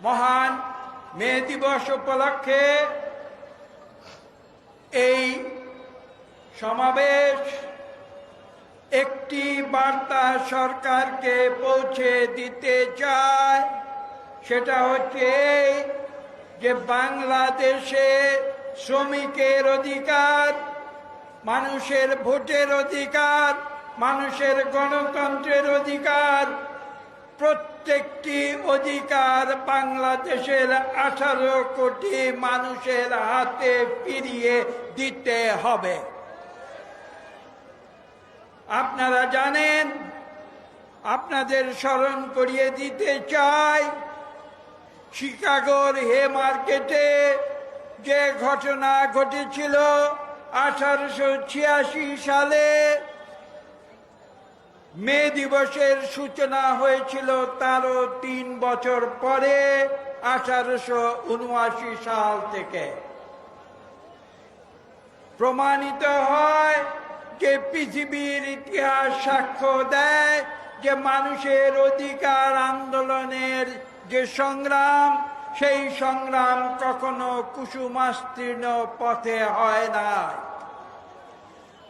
মহান মে দিবস উপলক্ষে এই সমাবেশ একটি বার্তা সরকারকে পৌঁছে দিতে চায়। সেটা হচ্ছে এই যে বাংলাদেশে শ্রমিকের অধিকার, মানুষের ভোটের অধিকার, মানুষের গণতন্ত্রের অধিকার, প্রত্যেকটি অধিকার বাংলাদেশের 18 কোটি মানুষের হাতে ফিরিয়ে দিতে হবে। আপনারা জানেন, আপনাদের স্মরণ করিয়ে দিতে চাই, শিকাগোর হে মার্কেটে যে ঘটনা ঘটেছিল 1886 সালে, মে দিবসের সূচনা হয়েছিল তারও 3 বছর পরে 1879 সাল থেকে। প্রমাণিত হয় যে পৃথিবীর ইতিহাস সাক্ষ্য দেয় যে মানুষের অধিকার আন্দোলনের যে সংগ্রাম, সেই সংগ্রাম কখনো কুসুমাস্তীর্ণ পথে হয় না।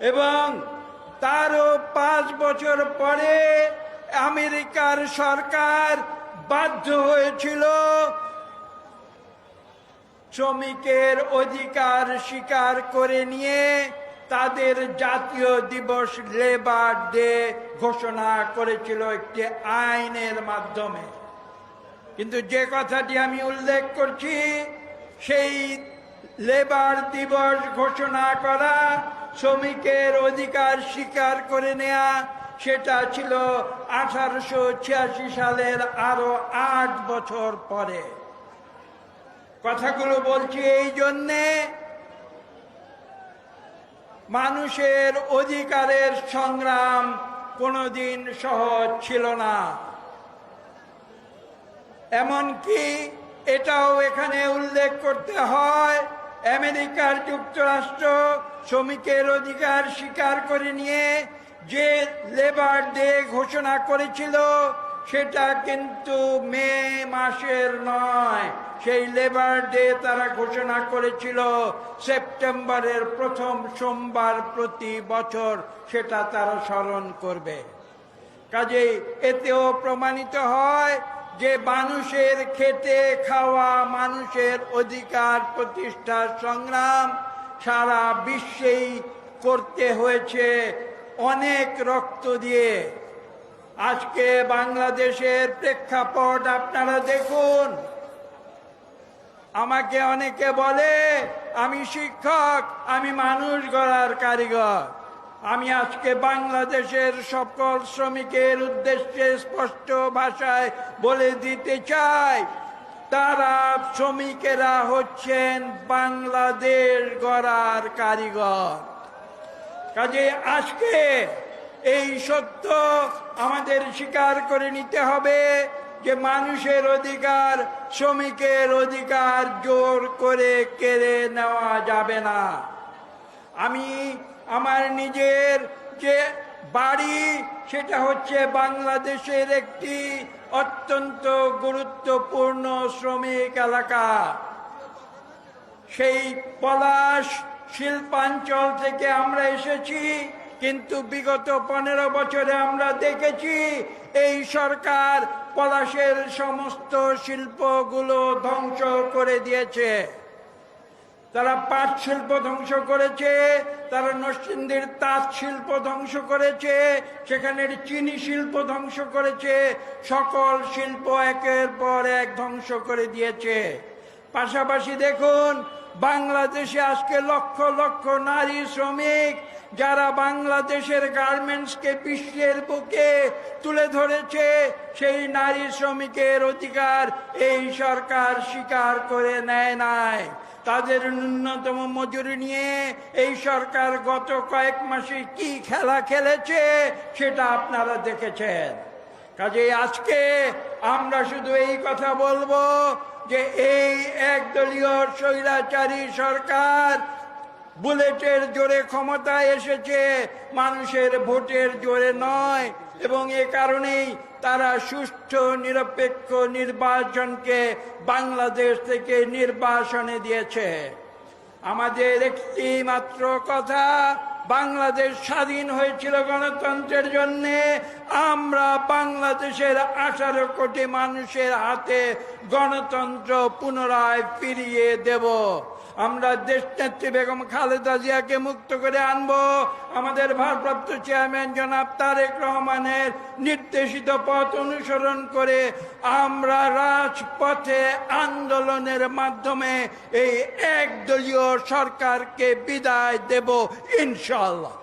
এবং তারও 5 বছর পরে আমেরিকার সরকার বাধ্য হয়েছিল শ্রমিকের অধিকার স্বীকার করে নিয়ে তাদের জাতীয় দিবস লেবার ডে ঘোষণা করেছিল একটি আইনের মাধ্যমে। কিন্তু যে কথাটি আমি উল্লেখ করছি, সেই লেবার দিবস ঘোষণা করা, শ্রমিকের অধিকার স্বীকার করে নেয়া, সেটা ছিল 1886 সালের আরো 8 বছর পরে। কথাগুলো বলছি এই জন্যে, মানুষের অধিকারের সংগ্রাম কোনোদিন সহজ ছিল না। এমনকি এটাও এখানে উল্লেখ করতে হয়, আমেরিকার যুক্তরাষ্ট্র শ্রমিকের অধিকার স্বীকার করে নিয়ে যে লেবার ডে ঘোষণা করেছিল, সেটা কিন্তু মে মাসের নয়। সেই লেবার ডে তারা ঘোষণা করেছিল সেপ্টেম্বরের প্রথম সোমবার প্রতি বছর, সেটা তারা স্মরণ করবে। কাজেই এতেও প্রমাণিত হয় যে মানুষের খেটে খাওয়া, মানুষের অধিকার প্রতিষ্ঠার সংগ্রাম সারা বিশ্বেই করতে হয়েছে অনেক রক্ত দিয়ে। আজকে বাংলাদেশের প্রেক্ষাপট আপনারা দেখুন। আমাকে অনেকে বলে আমি শিক্ষক, আমি মানুষ গড়ার কারিগর। আমি আজকে বাংলাদেশের সকল শ্রমিকের উদ্দেশ্যে স্পষ্ট ভাষায় বলে দিতে চাই, তারা শ্রমিকেরা হচ্ছেন বাংলাদেশ গড়ার কারিগর। কাজে আজকে এই সত্য আমাদের স্বীকার করে নিতে হবে যে মানুষের অধিকার, শ্রমিকের অধিকার জোর করে কেড়ে নেওয়া যাবে না। আমি আমার নিজের যে বাড়ি, সেটা হচ্ছে বাংলাদেশের একটি অত্যন্ত গুরুত্বপূর্ণ শ্রমিক এলাকা। সেই পলাশ শিল্পাঞ্চল থেকে আমরা এসেছি, কিন্তু বিগত 15 বছরে আমরা দেখেছি এই সরকার পলাশের সমস্ত শিল্পগুলো ধ্বংস করে দিয়েছে। তারা পাট শিল্প ধ্বংস করেছে, তারা নরসিংদীর তাঁত শিল্প ধ্বংস করেছে, সেখানের চিনি শিল্প ধ্বংস করেছে, সকল শিল্প একের পর এক ধ্বংস করে দিয়েছে। পাশাপাশি দেখুন, বাংলাদেশে আজকে লক্ষ লক্ষ নারী শ্রমিক যারা বাংলাদেশের গার্মেন্টসকে বিশ্বের বুকে তুলে ধরেছে, সেই নারী শ্রমিকের অধিকার এই সরকার স্বীকার করে নেয় নাই। তাদের ন্যূনতম মজুরি নিয়ে এই সরকার গত কয়েক মাসে কি খেলা খেলেছে সেটা আপনারা দেখেছেন। কাজেই আজকে আমরা শুধু এই কথা বলবো যে এই একদলীয় স্বৈরাচারী সরকার বুলেটের জোরে ক্ষমতায় এসেছে, মানুষের ভোটের জোরে নয়। এবং এ কারণেই তারা সুষ্ঠু নিরপেক্ষ নির্বাচনকে বাংলাদেশ থেকে নির্বাসনে দিয়েছে। আমাদের একটি মাত্র কথা, বাংলাদেশ স্বাধীন হয়েছিল গণতন্ত্রের জন্যে। আমরা বাংলাদেশের 18 কোটি মানুষের হাতে গণতন্ত্র পুনরায় ফিরিয়ে দেব। আমরা দেশনেত্রী বেগম খালেদা জিয়াকে মুক্ত করে আনবো। আমাদের ভারপ্রাপ্ত চেয়ারম্যান জনাব তারেক রহমানের নির্দেশিত পথ অনুসরণ করে আমরা রাজপথে আন্দোলনের মাধ্যমে এই একদলীয় সরকারকে বিদায় দেব ইনশাআল্লাহ।